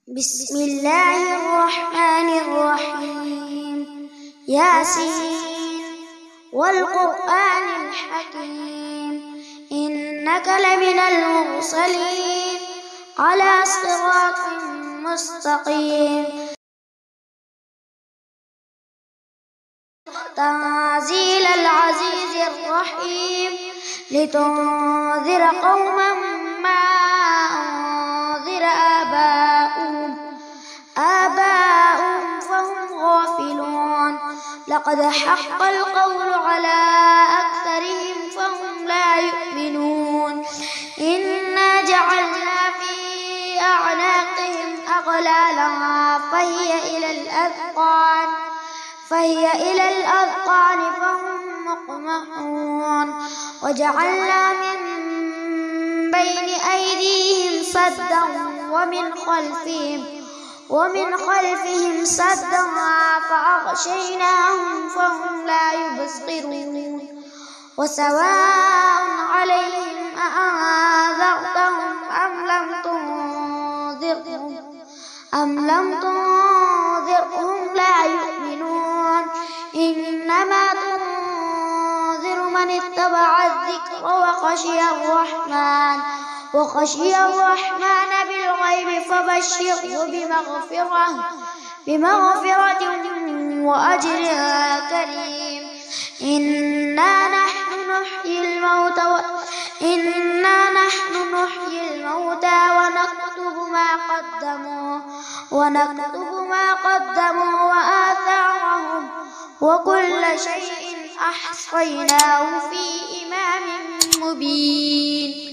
بسم الله الرحمن الرحيم. ياسين والقرآن الحكيم إنك لمن المرسلين على صراط مستقيم. تنزيل العزيز الرحيم لتنذر قوما ما أنذر آباؤهم فهم غافلون. لقد حق القول على أكثرهم فهم لا يؤمنون. إنا جعلنا في أعناقهم أغلالا فهي إلى الأذقان فهم مقمحون. وجعلنا من بين أيديهم سدا ومن خلفهم سدا فأغشيناهم فهم لا يبصرون. وسواء عليهم أأنذرتهم أم لم تنذرهم لا يؤمنون. إنما تنذر من اتبع الذكر وخشي الرحمن بالغيب فبشره بمغفرة وأجر كريم. إنا نحن نحيي الموتى ونكتب ما قدموا وآثارهم وكل شيء أحصيناه في إمام مبين.